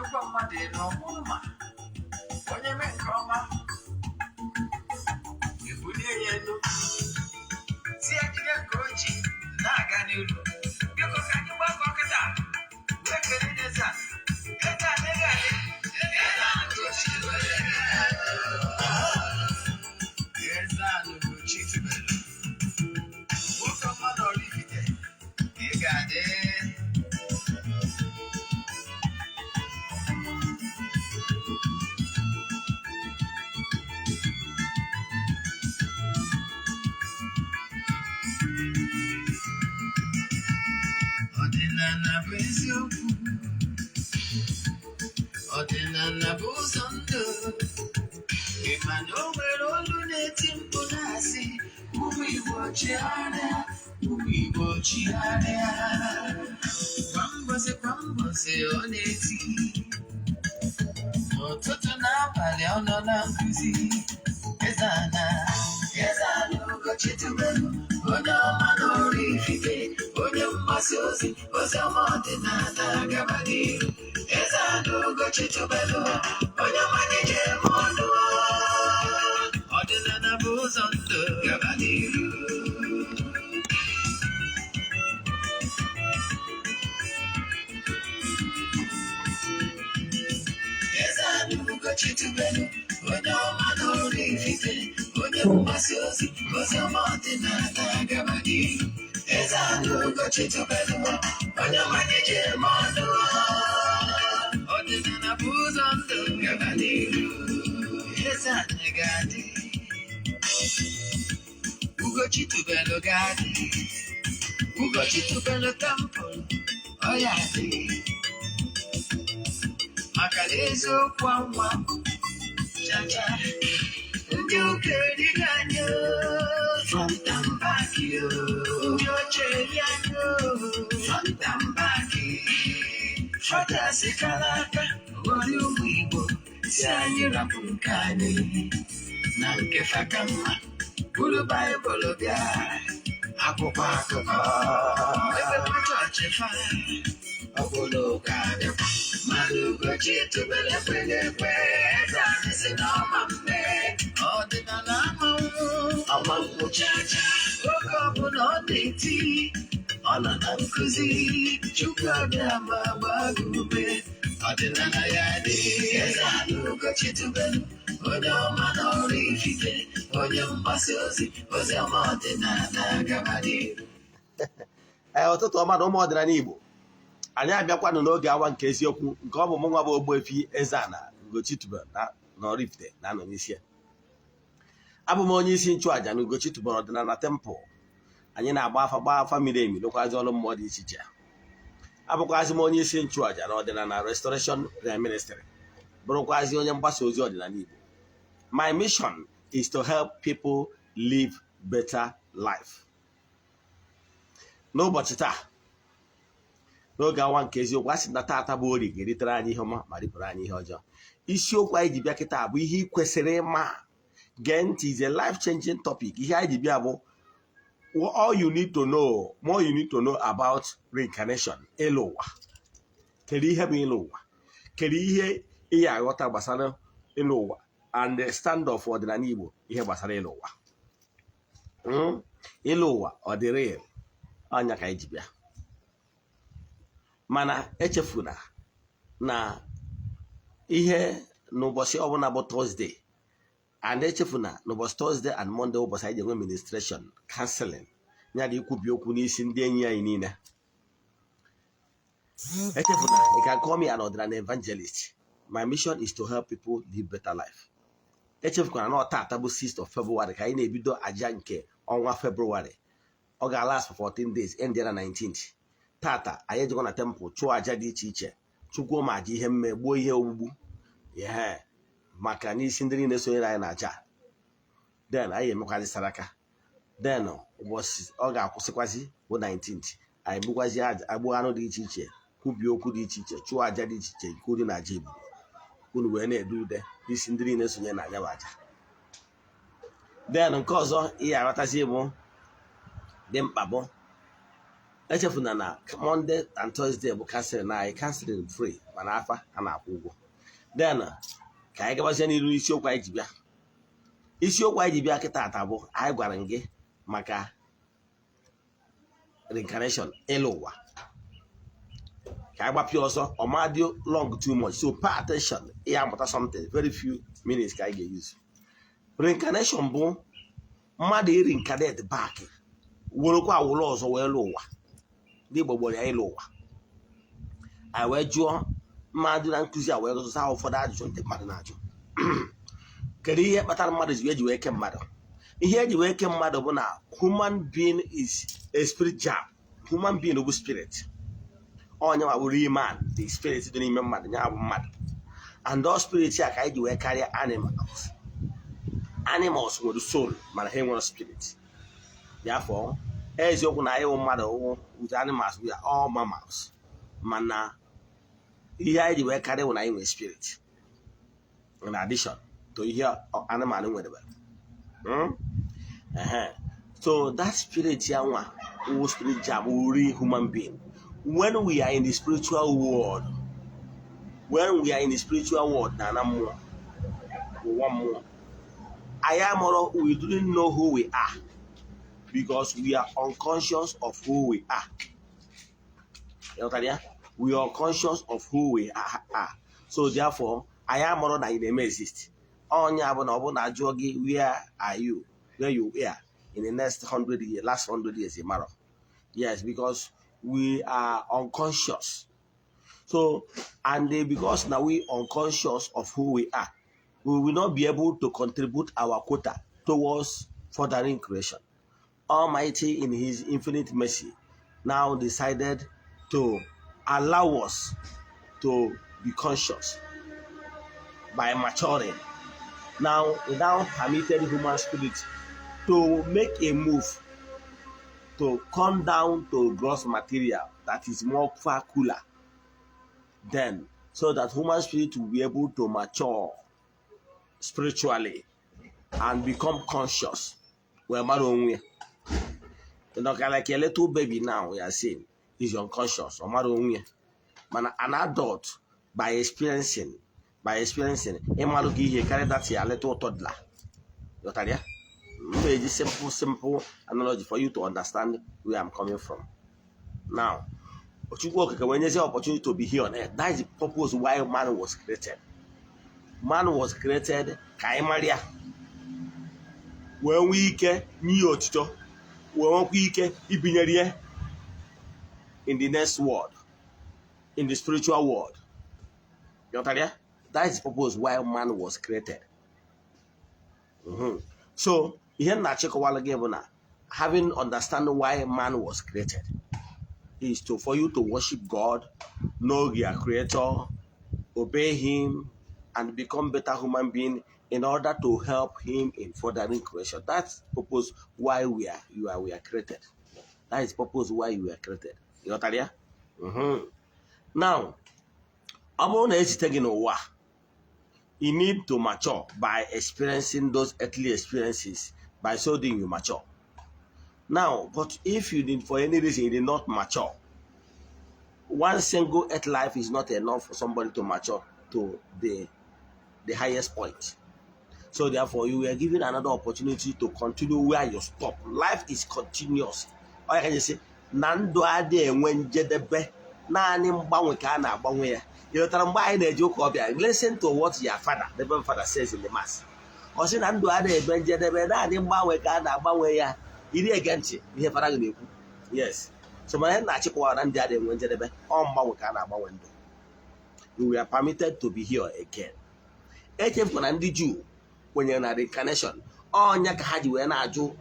Nnukwu mmadụ n'ọmụma onye mee nke ọma ebulie ya elu si ya jide nke oji na-aga n'ihu. Biko ka anyị gbakọ kịta wee kelee Eze-Ana. Eze-Ana ego adị Eze-Ana Ugochi tubelu nwoke ọma na oraifite ị ga-adị. Ọdịnala bụ eziokwu, ọdịnala bụ ụzọ ndụ. Ị ma na o nwere olu na-eti mkpu na-asị ụmụ Igbo chigharịa, ụmụ Igbo chigharịa. Kwa mbọsị ọ na-eti, n'ụtụtụ na abalị ọ nọ na nkụzi. Eze-Ana, Eze-Ana Ugochi tubelu onye ọma na oraifite, onye mgbasa ozi ọma ọdịnala gaba n'ihu. Eze-Ana Ugochi tubelu onye ọma na-eje eme ọnụ. Ọdịnala bụ ụzọ ndụ gaba n'ihu. Eze-Ana Ugochi tubelu onye ọma na oraifite, onye mgbasa ozi ọma ọdịnala gaba n'ihu. Eze-Ana Ugochi tubelu onye ọma na-eje eme ọnụ. Ọdịnala bụ ụzọ ndụ gaba n'ihu. Eze-Ana ga-adị, Ugochi tubelu ga-adị, Ugochi tubelu temple ọ ya adị. Maka na eziokwu anwa chacha ndị ụka erighị anya fọntambaki, ndị oche eri anya fọntambaki. Fada sikala aka ghọrọ ụmụ Igbo si anyị rapụ nke anyị na nke faka mma buru Baịbụl bịa akwụkwọ akụkọ ebe chọọchị fa ọbụla ụka dịkwa. Mmadụ Ugochi tubelu ekweghị ekwe. Eze-Ana si na ọma mme ọdịnala ọma chacha. Oge ọbụla ọ na-eti ọ nọ na nkụzi. Chukwu abịa ma gbaa gị ume. Ọdịnala ya dị. Eze-Ana Ugochi tubelu onye ọma na oraifite, onye mgbasa ozi ọma ọdịnala gaba n'ihu. Ụtụtụ ọma na ụmụ ọdịnala Igbo, anyị abịakwanụ n'oge awa nke eziokwu nke ọ bụ mụ nwa bụ Ogbuefi Eze-Ana Ugochi tubelu na oraifite na-anọ n'isi ya. Abụ m onye isi nchụaja na Ugochi tubelu ọdịnala temple. Anyị na-agba afa miri emi n'okwazi ọrụ mmụọ dị iche iche. Abụkwazi m onye isi nchụaja na ọdịnala restoration ministry, bụrụkwazi onye mgbasa ozi ọdịnala Igbo. My mission is to help people live better life. N'ụbọchị taa, n'oge awa nke eziokwu, a sị na taata bụ Orie ga-eritere anyị ihe ọma ma ripụrụ anyị ihe ọjọọ. Isiokwu anyị ji bịa kịta bụ ihe ị kwesịrị ịma. Gee ntị, is a life changing topic. Ihe anyị ji bịa bụ all you need to know, more you need to know about reincarnation, ilo-uwa. Kedu ihe bụ ilo-uwa? Kedu ihe ị aghọta gbasara ilo-uwa and the stand of ọdịnala Igbo ihe gbasara ilo-uwa? Ilo-uwa ọ dị real? Anya ka anyị ji bịa. Mana echefuna na ihe n'ụbọchị ọbụla bụ Thursday, and echefuna n'ụbọchị Thursday and Monday ụbọchị anyị ga-enwe ministration counseling, ya dị ikwubi okwu n'isi ndị enyi anyị niile. Echefuna, you can call me an ọdịnala evangelist. My mission is to help people live better life. Echefukwana na taata bụ 6th of February ka anyị na-ebido aja nke ọnwa February. Ọ ga-last for 14 days, end na 19th. Tata anyị ejikwa na temple chụọ aja dị iche iche, chụkwuo ma aja ihe mme, gbuo ihe ogbugbu maka n'isi ndị niile sonyere anyị na aja. Then anyị emekwazi saraka. Then ụbọchị ọ ga-akwụsịkwazi bụ 19th. Anyị gbukwazi agbụ anụ dị iche iche, kwubie okwu dị iche iche, chụọ aja dị iche iche nke uri na aja Igbo. Unu wee na-edu ude n'isi ndị niile sonyere na anya bụ aja. Then nke ọzọ ihe aghọtazi bụ dị mkpa bụ echefuna na Monday and Thursday bụ canceling na anyị canceling free mana afa a na-akwụ ụgwọ. Then ka anyị gabazie n'iru isiokwu anyị ji bịa. Isiokwu anyị ji bịa kịta ata bụ anyị gwara gị maka reincarnation, ịlụ ụwa. Ka anyị gbapịa ọsọ ọmadị long too much, so pay attention. Ihe amụta something very few minutes ka anyị ga-use. Reincarnation bụ mmadụ reincarnate back werekwa awụlọ ọzọ wee lụ ụwa. Ndị Igbo gboro ya ịlụ ụwa. Anyị wee jụọ mmadụ na nkụzi a wee gụsụsa ụfọdụ ajụjụ ndị mmadụ na-ajụ. Kedu ihe kpatara mmadụ ji wee ke mmadụ? Ihe eji wee ke mmadụ bụ na human being is a spirit jam. Human being bụ spirit. Onye ma bụ real man, the spirit dị n'ime mmadụ, ya bụ mmadụ. And those spirits ya ka anyị ji wee karịa animals. Animals nwere soul mana ha nwere spirit. Therefore, eziokwu na anyị bụ mmadụ with animals, we are all mammals. Mana ihe anyị ji wee karịa bụ na anyị nwere spirit. In addition to ihe animal nwere. So that spirit ya nwa, spirit jam, real human being. When we are in the spiritual world, na mmụọ, ụwa mmụọ, we didn't know who we are because we are unconscious of who we are. We are conscious of who we are. So therefore, that you may exist. Onye abụna ọbụna ajụọ gị, where are you? Where you are in the next 100 years, last 100 years, matter. Yes, because we are unconscious. So, and because now we are unconscious of who we are, we will not be able to contribute our quota towards furthering creation. Almighty, in His infinite mercy, now decided to allow us to be conscious by maturing. Now, without permitted human spirit to make a move to come down to gross material that is more far cooler, then so that human spirit will be able to mature spiritually and become conscious. We're like a little baby now, we are saying, is unconscious. But an adult, by experiencing, carry that a little toddler. Very simple analogy for you to understand where I'm coming from. Now, when you say opportunity to be here on earth, that is the purpose why man was created. Man was created, Kaimaria. When we get new when we get in the next world, in the spiritual world. That is the purpose why man was created. So, having understanding why man was created is for you to worship God, know your creator, obey him, and become better human being in order to help him in furthering creation. That's the purpose why we are created. That is the purpose why we are created. You got that? Now, you need to mature by experiencing those earthly experiences. By so doing, you mature. Now, but if you did, for any reason, you did not mature, one single earth life is not enough for somebody to mature to the highest point. So therefore, you were given another opportunity to continue where you stop. Life is continuous. Or I can just say, Nando ade when jedebe nani mbanwe ka na agbanwe ya. You know, listen to what your father, the Reverend Father, says in the mass. Or say Nando ade when jedebe nani mbanwe ka na agbanwe ya. Ili against it. Yes. So my na chikwa nandi ade when jedebe on mbanwe ka na agbanwe ndo. You were permitted to be here again. HF kuna ndị Jew when you're in reincarnation. Onya ka ha ji wee na-ajụ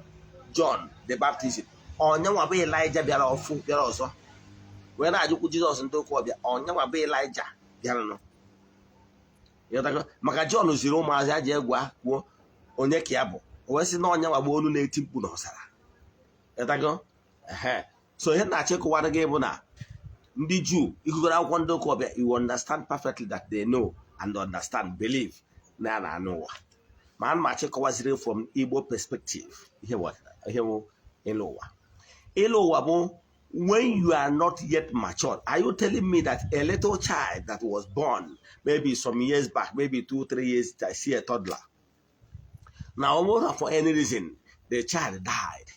John the Baptist. Onya nwa bụ Elijah bịara ọfụ bịara ọzọ. Wee na-ajụkwu Jizọs ndị okwu ọbịa. Onya nwa bụ Elijah bịara nọ. Yọtago maka John ziri ụmụazị aja egwa kwuo onye ka ya bụ. O wee sị na onya nwa bụ olu na-eti mkpu n'ọzara. Yọtago so ihe na-achịkọwara gị bụ na ndị Jew ikugoro akwụkwọ ndị okwu ọbịa, you understand perfectly that they know and understand, believe na anụwa. Man machịkọwaziri from Igbo perspective. Ihe ịlụ ụwa. Ịlụ ụwa bụ when you are not yet matured, are you telling me that a little child that was born maybe some years back, maybe 2-3 years, I see a toddler. Now, almost for any reason, the child died.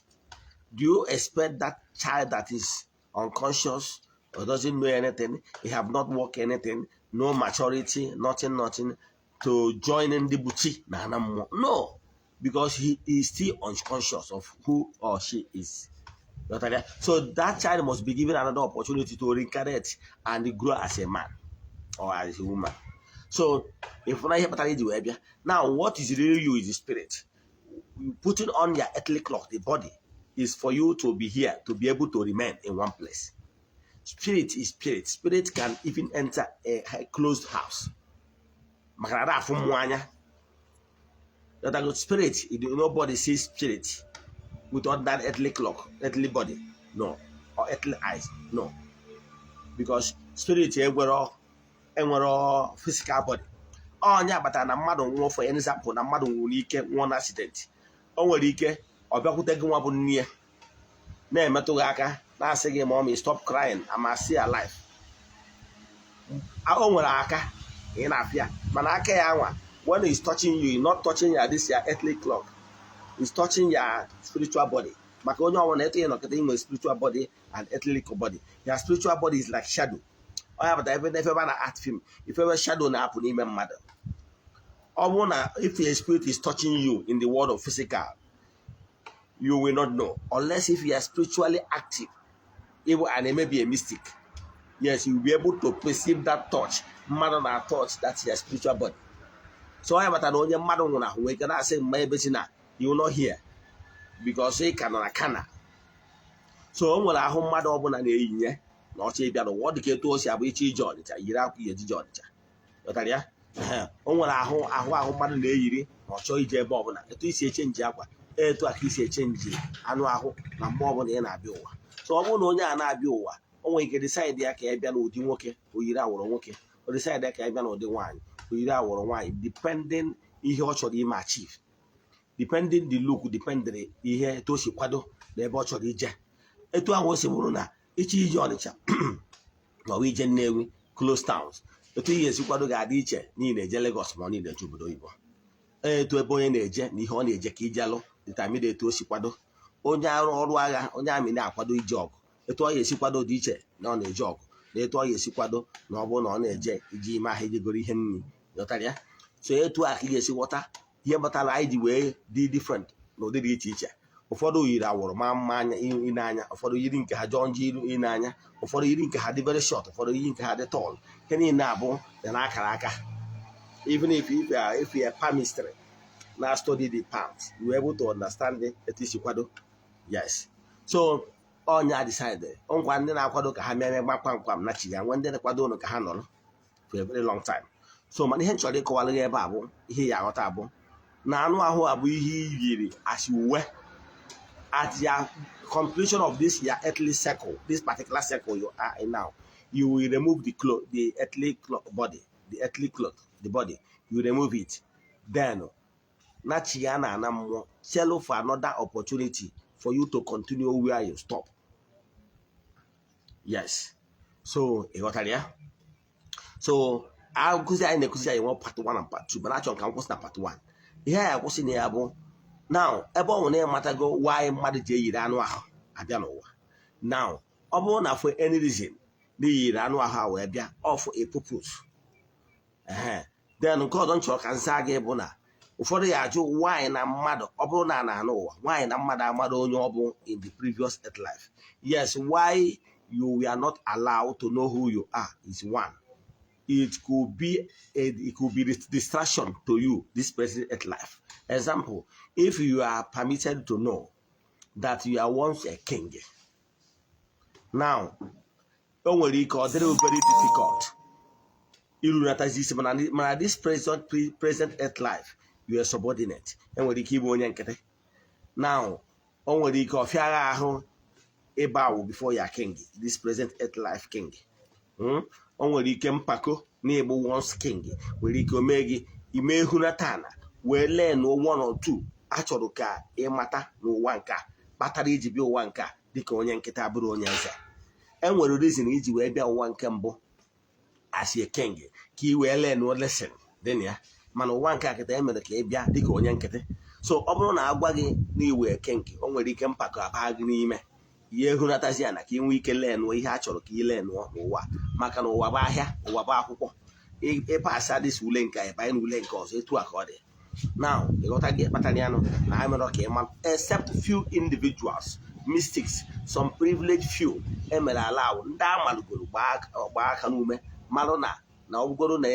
Do you expect that child that is unconscious or doesn't know anything, he have not worked anything, no maturity, nothing, to join in the boutique? No, because he is still unconscious of who or she is. So that child must be given another opportunity to reincarnate and grow as a man or as a woman. So if now what is really you is the spirit. Putting on your earthly clock, the body, is for you to be here, to be able to remain in one place. Spirit is spirit. Spirit can even enter a closed house. That spirit, nobody sees spirit without that earthly clock, earthly body, no, or earthly eyes, no, because spirit enwere physical body. Onya bata na mmadụ nwụọ, for example, na mmadụ nwụrụ ike nwụọ na accident, o nwere ike ọ bịakwute gị nwa bụ nne ya na-emetụ gị aka na-asị gị mommy stop crying, I'm still alive. O nwere aka ị na-afịa, mana aka ya nwa, when he's touching you, he's not touching your this your earthly clock, he's touching your spiritual body. Maka onye ọbụla eto nọkịta inwe spiritual body and earthly body. Your spiritual body is like shadow. Oya bata ebe na art film, if ever shadow na-apụ n'ime mmadụ, ọ bụrụ na if your spirit is touching you in the world of physical, you will not know unless if you are spiritually active, even and it may be a mystic. Yes, you will be able to perceive that touch, mmadụ na touch, that's your spiritual body. So oya bata na onye mmadụ nwụrụ ahụ wee gana asị mma ebe si na you will not hear because he kana. So o nwere ahụ mmadụ ọbụla na-eyinye na ọcha ịbịa n'ụwa, ọ dị ka etu o si abụ iche ije ọnịcha, yiri akwa ihe ejije ọnịcha. Ghọtara ya? O nwere ahụ mmadụ na-eyiri na ọ chọọ ije ebe ọbụla, etu isi echenji akwa, etu aka isi echenji anụ ahụ na mgbe ọbụla ị na-abịa ụwa. So ọ bụrụ na onye a na-abịa ụwa, o nwere ike decide ya ka ya bịa n'ụdị nwoke, o yiri awọrọ nwoke, o decide ya ka ya bịa n'ụdị nwaanyị, o yiri awọrọ nwaanyị, depending ihe ọ chọrọ ime achieve, depending the look, depending ihe etu o si kwado na ebe ọ chọrọ ije. Etu ahụ o si bụrụ na iche ije Ọnịcha ma ọ bụ ije Nnewi, close towns, etu ihe esi kwado ga-adị iche n'ihi na-eje Lagos ma ọ niile eje obodo oyibo. Etu ebe onye na-eje na ihe ọ na-eje ka ije alụ determine etu o si kwado. Onye arụ ọrụ agha, onye amị na-akwado ije ọgụ, etu ọ ga-esi kwado dị iche na ọ na-eje ọgụ, na etu ọ ga-esi kwado na ọ bụrụ na ọ na-eje iji ime ahịa ijegoro ihe nri. Ghọtara ya? So etu a ka ị ga-esi ghọta ihe batara anyị ji wee dị different na ụdị dị iche iche. Ụfọdụ yiri awụrụ ma mma anya ịnanya, ụfọdụ yiri nke ha jọọ njọ iru ịnanya, ụfọdụ yiri nke ha dị very short, ụfọdụ yiri nke ha dị tall. Ihe niile abụ dị na akara aka. Even if you are palmistry na study the palms, you are able to understand it etu isi kwado. Yes. So ọnya decide ngwa ndị na-akwado ka ha mee gbamkwam na chi ya, nwe ndị na-akwado ụnụ ka ha nọrọ for a very long time. So mana ihe nchọrọ ịkọwara gị ebe a bụ ihe ya aghọta abụ na anụ ahụ abụ ihe yiri as uwe. At your completion of this your earthly circle, this particular circle you are in now, you will remove the earthly body, the body. You remove it. Then, Nachiana Namo, sell for another opportunity for you to continue where you stop. Yes. So, so I'll go there in the want part 1 and part 2, but actually, I'm going to part 1. Here I was in the abo. Now, ebe ọ nwere mata go why mmadụ ji eyiri anụ ahụ abịa n'ụwa. Now, ọ bụrụ na for any reason na yiri anụ ahụ wee bịa for a purpose. Then nke ọzọ nchọrọ ka nsa gị bụ na ụfọdụ ya ajụ why na mmadụ ọ bụrụ na anụ ụwa, why na mmadụ amado onye ọ bụ in the previous earth life. Yes, why you were not allowed to know who you are is one. It could be distraction to you this present earth life. Example, if you are permitted to know that you are once a king, now, very difficult. This present earth life, you are subordinate. Now, before you are king, this present earth life king. Onwere ike mpako na-egbu once king, nwere ike omegi ime hunatana wee lee no 1 or 2 achọrọ ka ịmata n'ụwa nke a kpatara iji bịa ụwa nke a dịka onye nkịta bụrụ onye eze. Enwere reason iji wee bịa ụwa nke mbụ as a king ka ị wee learn lesson dị na ya, mana ụwa nke akịta emere ka ị bịa dịka onye nkịtị. So ọ bụrụ na agwa gị na iwe king, o nwere ike mpako abaa gị n'ime ihe ehunatazi ya na ka ị nwee ike leenụọ ihe a chọrọ ka ị leenụọ n'ụwa, maka na ụwa bụ ahịa, ụwa bụ akwụkwọ. Ịpasa dịs ule nke anyị banye n'ule nke ọzọ, etu a ka ọ dị. Now ịghọta gị kpatara ya nụ na anyị mere ka ịma, except few individuals, mystics, some privileged few emere ala ahụ ndị a malụgoro gbaa aka n'ume malụ na ọbụgoro na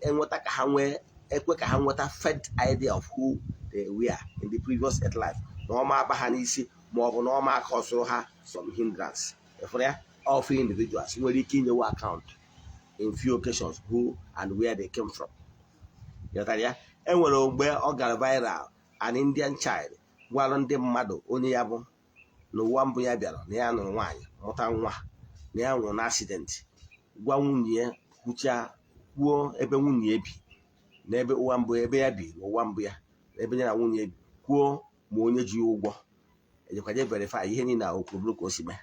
enweta ka ha nwee ekwe ka ha nweta fed idea of who they were in the previous earth life, na ọma aba ha n'isi ma ọ bụ na ọma aka ọsụrụ ha some hindrance. Efere ya, all few individuals nwere ike inyewe account in few occasions who and where they came from. Ịghọtara ya? Enwere mgbe ọ gara viral, an Indian child gwara ndị mmadụ onye ya bụ n'ụwa mbụ ya bịara na ya nụrụ nwaanyị mụta nwa na ya nwụrụ n'accident, gwa nwunye ya kwuo ebe nwunye ya bi na ebe ụwa mbụ ebe ya bi n'ụwa mbụ ya, ebe ya na nwunye bi, kwuo ma onye ji ụgwọ, ejekwaje verify ihe niile na okwuburu ka o si mee.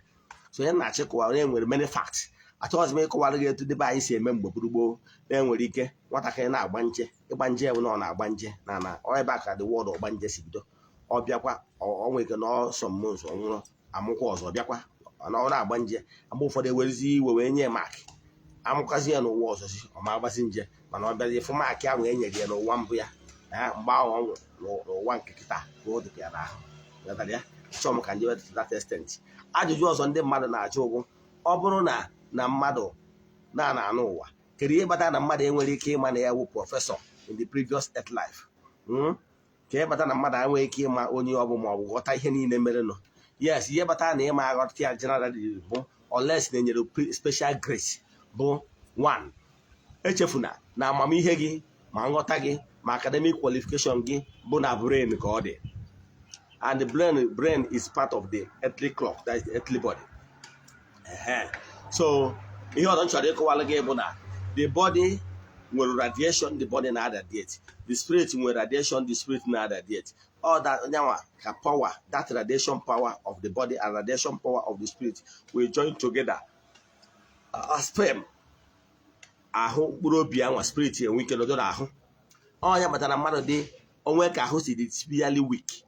So onye na-achịkọwa onye nwere many facts. Achọghịzi m ịkọwara gị etu debe anyị si eme mgbe gburugburu na-enwere ike nwatakịrị na-agba nje, ịgba nje bụ na ọ na-agba nje na ọ ebe a ka the word ọgba nje si bido. Ọ bịakwa ọ nwere ike na ọsọ mmụọ nsọ nwụrụ amụkwa ọzọ bịakwa na ọ na-agba nje, agba ụfọdụ ewerezi iwe wee nye maakị, amụkazi ya n'ụwa ọzọ si ọ ma agbazi nje, mana ọ bịazi ịfụ maakị ahụ e nyere ya n'ụwa mbụ ya mgbe ahụ ọ nwụrụ n'ụwa nke kịta ka o dịka ya n'ahụ. Ya chọọ m ka nje weta that extent. Ajụjụ ọzọ ndị mmadụ na-ajụ ụgwụ, ọ bụrụ na mmadụ na-anụ ụwa, kedu ihe kpatara na mmadụ enwere ike ịma na ya wụ prọfesọ in the previous earth life? Ka ihe kpatara na mmadụ enweghị ike ịma onye ọ bụ ma ọ bụ ghọta ihe niile mere nọ. Yes, ihe kpatara na ịma aghọta ya generally bụ unless na-enyere special grace bụ one, echefuna na amamihe gị ma nghọta gị ma academic qualification gị bụ na brain ka ọ dị, and the brain is part of the earthly clock, that is the earthly body. So ihe ọzọ nchọrọ ịkọwara gị bụ na the body nwere radiation, the body na-radiate. The spirit nwere radiation, the spirit na-radiate. All that nyanwa ka power, that radiation power of the body and radiation power of the spirit will join together as sperm. Ahụ mkpụrụ obi anwa spirit enwe ike nọdụ n'ahụ. Ọnya kpatara na mmadụ dị onwe ka ahụ si dị severely weak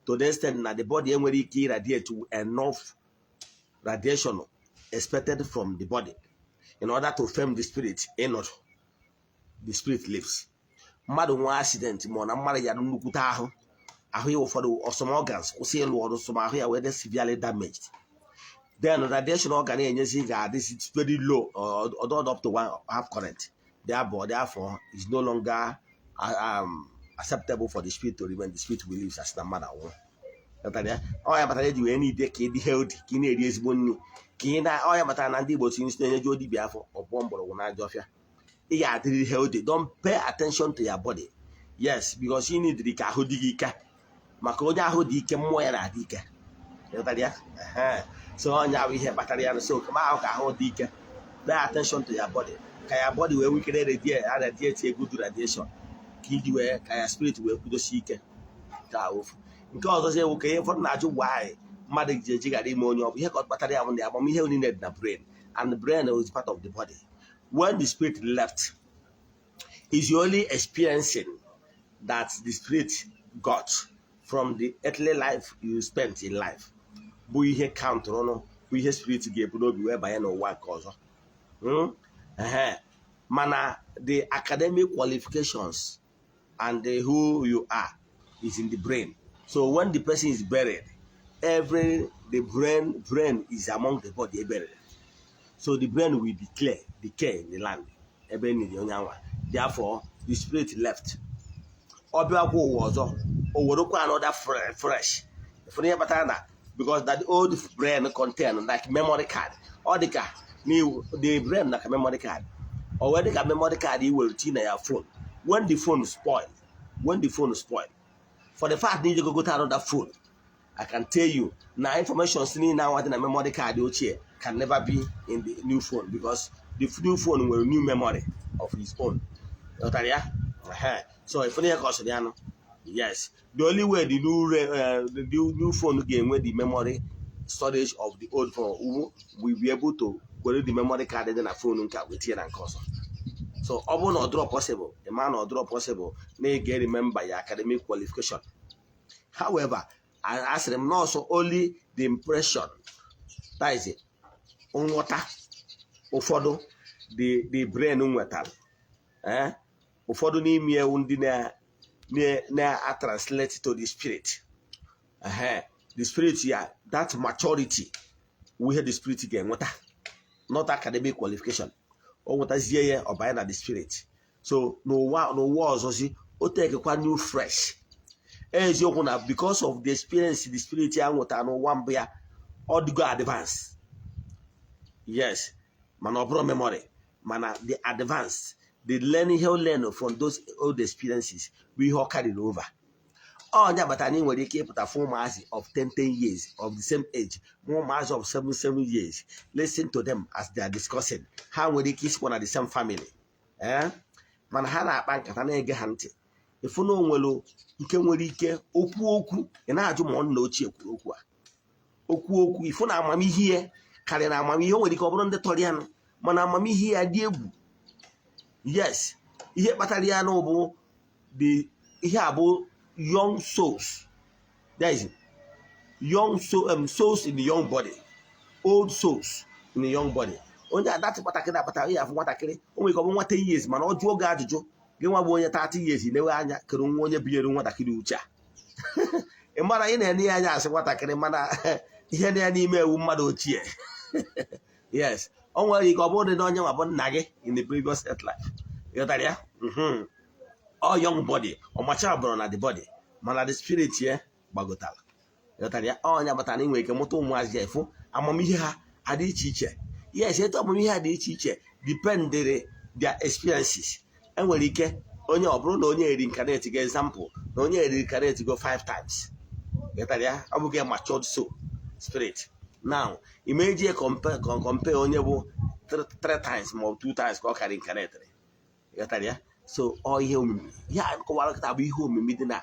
to the extent na the body enwere ike irradiate enough radiation expected from the body in order to firm the spirit inward. The spirit lives. Mmadụ nwe accident ma ọ na mmadụ ya nnukwute ahụ ya ụfọdụ some organs kwụsị ịlụ ọrụ, some ahụ ya wee severely damaged, then radiation organ enyezi ga-adị very low or up to 1/2 current. Therefore is no longer acceptable for the spirit to remain. The spirit will live as na mmadụ anwụ. Ọ ya batara eji wee n'ide ka ị dị healthy, ka ị na-eri ezigbo nri, ka ị na ọ ya batara na ndị Igbo si nsi na-enyeji odibịa afọ ọbụọ mgbọrọgwụ na ajọ ọfịa. Ị ga-adịrị healthy. Don't pay attention to your body. Yes, because you need ka ahụ dị gị ike, maka onye ahụ dị ike mmụọ ya na-adị ike. So onye ahụ ihe kpatara ya. So kama ahụ ka ahụ dị ike, pay attention to your body, ka ya body wee wikere radiate a good radiation, ka iji wee ka ya spirit wee kwudosi ike ka ofu. Nke ọzọzi ewu ka ihe ụfọdụ na-ajụ gwa anyị mmadụ ji eji ghara ime onye ọ bụ ihe ka ọ kpatara ya bụ na amamihe niile dị na brain, and the brain is part of the body. When the spirit left, is you only experiencing that the spirit got from the earthly life you spent in life. Bụ ihe count ọnụ, bụ ihe spirit ga-ebu n'obi wee banye n'ụwa nke ọzọ. Mana the academic qualifications and who you are is in the brain. So when the person is buried, the brain is among the body buried. So the brain will decay in the land. Therefore, the spirit left. Another fresh. Because that old brain contain like memory card. Or the brain like a memory card. Or when the memory card, you will see your phone. When the phone spoil, for the fact need you go to another phone, I can tell you now information sitting now in a memory card can never be in the new phone, because the new phone will new memory of his own. So if you yes, the only way the new phone game where the memory storage of the old phone, we'll be able to go to the memory card and then a phone with here and console. So all not draw possible, a man or draw possible, may get remember your academic qualification. However, I ask them also only the impression. That is it. On water, ụfọdụ the brain nwetara. Ụfọdụ n'ime ewu ndị na translate to the spirit. The spirit, yeah, that maturity we have the spirit again, not academic qualification. Or what is here or by the spirit. So no wars or see or take a new fresh. As you want because of the experience, the spirit young what I know one bear or the go advance. Yes, manobro memory, mana the advance, the learning how learn from those old experiences we all carried over. Oh, yeah, but I need when they keep a 4 months of 10 years of the same age, more months of 7 years. Listen to them as they are discussing how will they kiss one of the same family. Manhana bank at an egg hunting. If you know well, you can really care oku, and I do want no check oku. If you know mammy here, carrying our mammy when you come on the Torian, Mana mammy here, dear. Yes, here Batariano, the Iabo. Young souls. There is young souls in the young body, old souls in the young body. Only that's what I can have what I can. Only come 1 years, man. Or Joe Gajo. Give one 30 years. You never can only be a what I can do. A mother in any area, what I can manner. Here, any email woman or cheer. Yes. Only you got more than on your about nugget in the previous life. You got that? All young body or mature born at the body, man at the spirit here, Bagotal. Yotaria, all Yabatani wake a motor was careful, and Mamiha had each teacher. Yes, it told me had each teacher, depended their experiences. And when he can, on your bro, no need incarnate example, no need incarnate to go 5 times. Yotaria, I will get matured soul, spirit. Now, imagine compare on your 3 times more, 2 times, go carrying incarnate. Yotaria. So all you yeah, I be home meeting a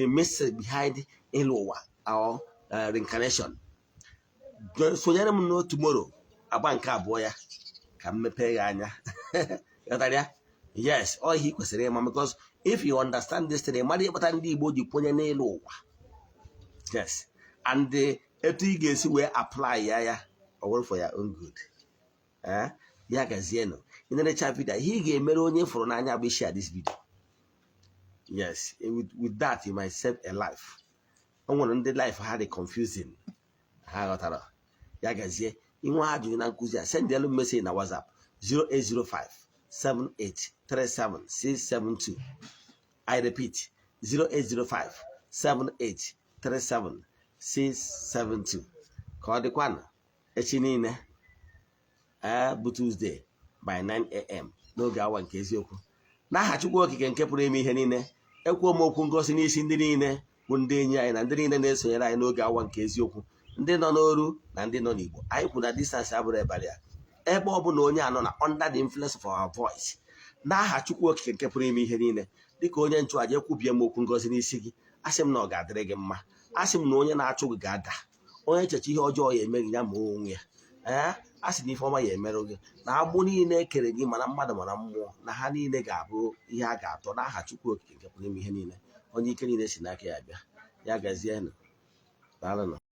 message behind ilo-uwa or reincarnation. So you know tomorrow a banka boya can me pay anya. Yes, all he was saying, because if you understand this today, Maria but and the body pony ilo-uwa. Yes, and the etiquette will apply ya or for your own good. Yagazieno. In the chat video, he gave me for Nanya we share this video. Yes, with that you might save a life. I want the life had a confusing. Yagazie, in what you know, send the message in our WhatsApp 0805 7837 672. I repeat 0805 7837 672. Call the Kwana. Echinine. Bụ Tuesday by 9 a.m. n'oge awa nke eziokwu. N'aha Chukwu okike nke pụrụ ime ihe niile, ekwuo m okwu ngosi n'isi ndị niile bụ ndị enyi anyị na ndị niile na-esonyere anyị n'oge awa nke eziokwu, ndị nọ n'oru na ndị nọ n'Igbo. Anyị kwuru na distance abụrụ ebara ya. Ebe ọ bụ na onye anọ na under the influence of our voice. N'aha Chukwu okike nke pụrụ ime ihe niile, dịka onye nchụaja ekwubie m okwu ngosi n'isi gị, asị m na ọ ga-adịrị gị mma. Asị m na onye na-achụ gị ga-ada. Onye echeche ihe ọjọọ ya emeghị ya ma onwe ya. Asị na ife ọma ya emerụ gị na agbụ niile ekere gị mana mmadụ mana mmụọ na ha niile ga-abụ ihe a ga-atọ n'aha Chukwu okike nke pụrụ ime ihe niile. Onye ike niile si n'aka ya bịa. Ya gazienụ. Daalụnụ.